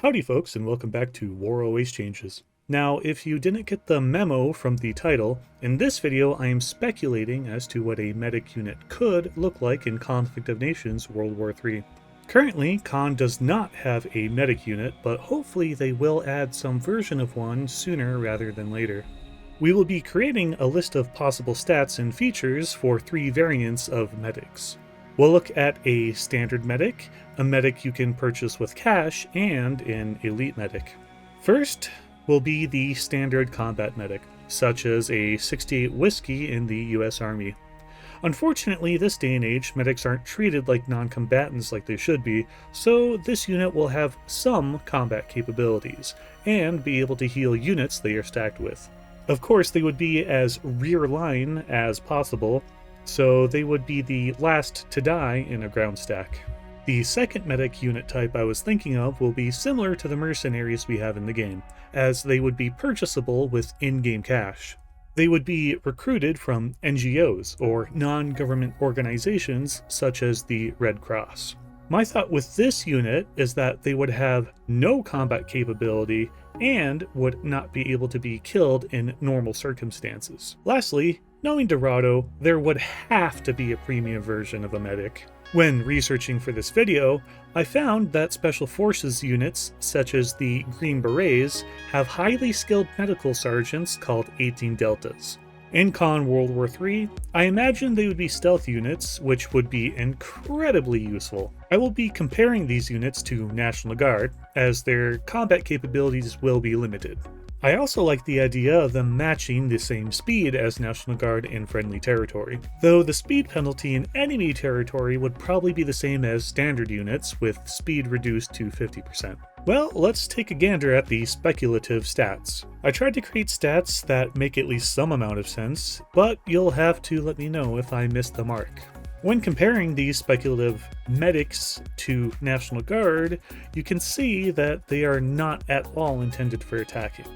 Howdy folks, and welcome back to War Always Changes. Now, if you didn't get the memo from the title, in this video I am speculating as to what a medic unit could look like in Conflict of Nations World War III. Currently, CoN does not have a medic unit, but hopefully they will add some version of one sooner rather than later. We will be creating a list of possible stats and features for 3 variants of medics. We'll look at a standard medic, a medic you can purchase with cash, and an elite medic. First will be the standard combat medic, such as a 68 Whiskey in the US Army. Unfortunately, this day and age, medics aren't treated like non-combatants like they should be, so this unit will have some combat capabilities, and be able to heal units they are stacked with. Of course, they would be as rear line as possible, so they would be the last to die in a ground stack. The second medic unit type I was thinking of will be similar to the mercenaries we have in the game, as they would be purchasable with in-game cash. They would be recruited from NGOs, or non-government organizations such as the Red Cross. My thought with this unit is that they would have no combat capability and would not be able to be killed in normal circumstances. Lastly, knowing Dorado, there would have to be a premium version of a medic. When researching for this video, I found that Special Forces units, such as the Green Berets, have highly skilled medical sergeants called 18 Deltas. In CoN World War III, I imagine they would be stealth units, which would be incredibly useful. I will be comparing these units to National Guard, as their combat capabilities will be limited. I also like the idea of them matching the same speed as National Guard in friendly territory, though the speed penalty in enemy territory would probably be the same as standard units, with speed reduced to 50%. Well, let's take a gander at the speculative stats. I tried to create stats that make at least some amount of sense, but you'll have to let me know if I missed the mark. When comparing these speculative medics to National Guard, you can see that they are not at all intended for attacking,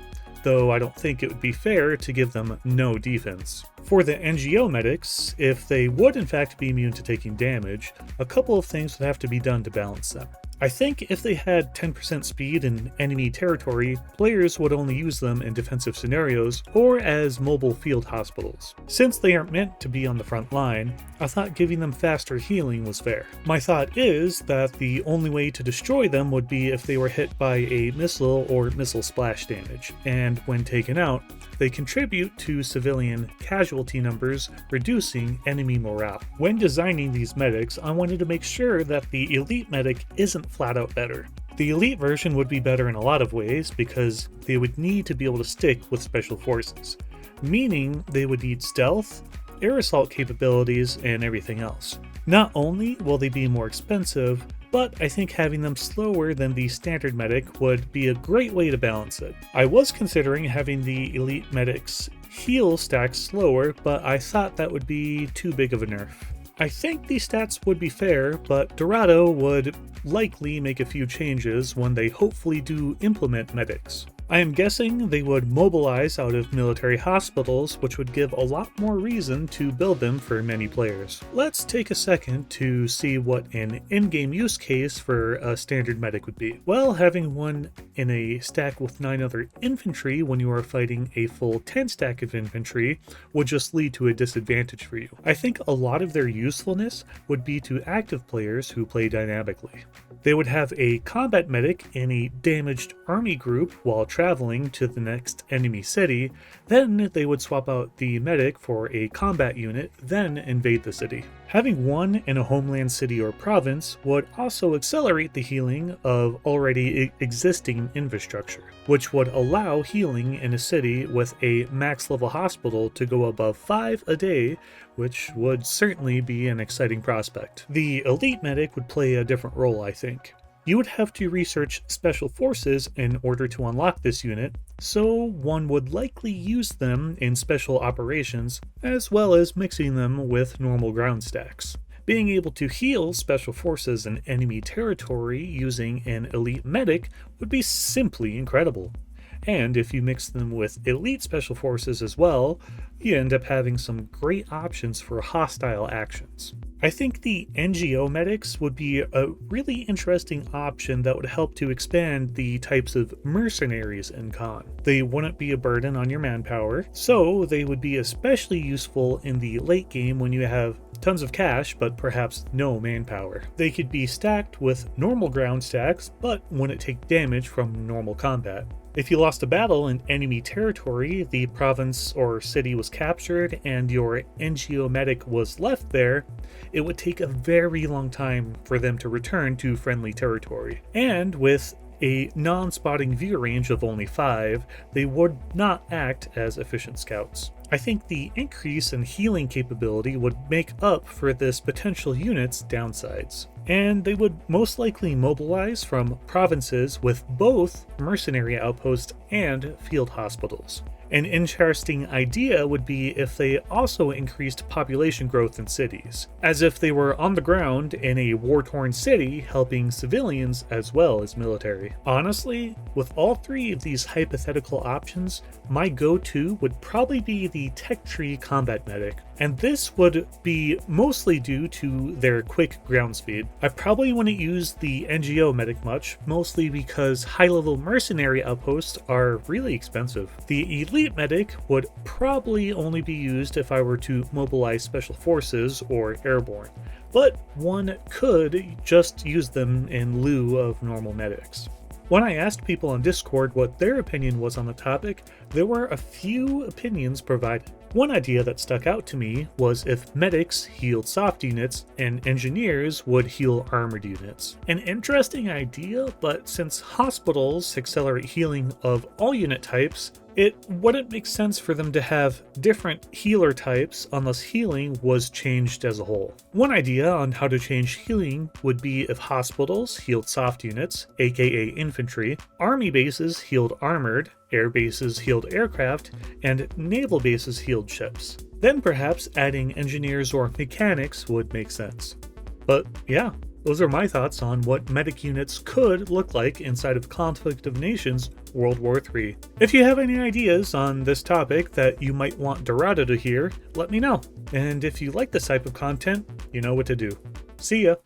though I don't think it would be fair to give them no defense. For the NGO medics, if they would in fact be immune to taking damage, a couple of things would have to be done to balance them. I think if they had 10% speed in enemy territory, players would only use them in defensive scenarios or as mobile field hospitals. Since they aren't meant to be on the front line, I thought giving them faster healing was fair. My thought is that the only way to destroy them would be if they were hit by a missile or missile splash damage, and when taken out, they contribute to civilian casualty numbers, reducing enemy morale. When designing these medics, I wanted to make sure that the elite medic isn't flat out better. The elite version would be better in a lot of ways because they would need to be able to stick with special forces, meaning they would need stealth, air assault capabilities, and everything else. Not only will they be more expensive, but I think having them slower than the standard medic would be a great way to balance it. I was considering having the elite medics heal stack slower, but I thought that would be too big of a nerf. I think these stats would be fair, but Dorado would likely make a few changes when they hopefully do implement medics. I am guessing they would mobilize out of military hospitals, which would give a lot more reason to build them for many players. Let's take a second to see what an in-game use case for a standard medic would be. Well, having one in a stack with 9 other infantry when you are fighting a full 10 stack of infantry would just lead to a disadvantage for you. I think a lot of their usefulness would be to active players who play dynamically. They would have a combat medic in a damaged army group while traveling to the next enemy city, then they would swap out the medic for a combat unit, then invade the city. Having one in a homeland city or province would also accelerate the healing of already existing infrastructure, which would allow healing in a city with a max level hospital to go above 5 a day, which would certainly be an exciting prospect. The elite medic would play a different role, I think. You would have to research special forces in order to unlock this unit, so one would likely use them in special operations, as well as mixing them with normal ground stacks. Being able to heal special forces in enemy territory using an elite medic would be simply incredible. And if you mix them with elite special forces as well, you end up having some great options for hostile actions. I think the NGO medics would be a really interesting option that would help to expand the types of mercenaries in CoN. They wouldn't be a burden on your manpower, so they would be especially useful in the late game when you have tons of cash but perhaps no manpower. They could be stacked with normal ground stacks but wouldn't take damage from normal combat. If you lost a battle in enemy territory, the province or city was captured, and your NGO medic was left there, it would take a very long time for them to return to friendly territory. And with a non-spotting view range of only 5, they would not act as efficient scouts. I think the increase in healing capability would make up for this potential unit's downsides. And they would most likely mobilize from provinces with both mercenary outposts and field hospitals. An interesting idea would be if they also increased population growth in cities, as if they were on the ground in a war-torn city helping civilians as well as military. Honestly, with all 3 of these hypothetical options, my go-to would probably be the tech tree combat medic, and this would be mostly due to their quick ground speed. I probably wouldn't use the NGO medic much, mostly because high-level mercenary outposts are really expensive. The elite medic would probably only be used if I were to mobilize special forces or airborne, but one could just use them in lieu of normal medics. When I asked people on Discord what their opinion was on the topic, there were a few opinions provided. One idea that stuck out to me was if medics healed soft units and engineers would heal armored units. An interesting idea, but since hospitals accelerate healing of all unit types, it wouldn't make sense for them to have different healer types unless healing was changed as a whole. One idea on how to change healing would be if hospitals healed soft units, aka infantry, army bases healed armored, air bases healed aircraft, and naval bases healed ships. Then perhaps adding engineers or mechanics would make sense. But yeah, those are my thoughts on what medic units could look like inside of Conflict of Nations World War III. If you have any ideas on this topic that you might want Dorado to hear, let me know. And if you like this type of content, you know what to do. See ya!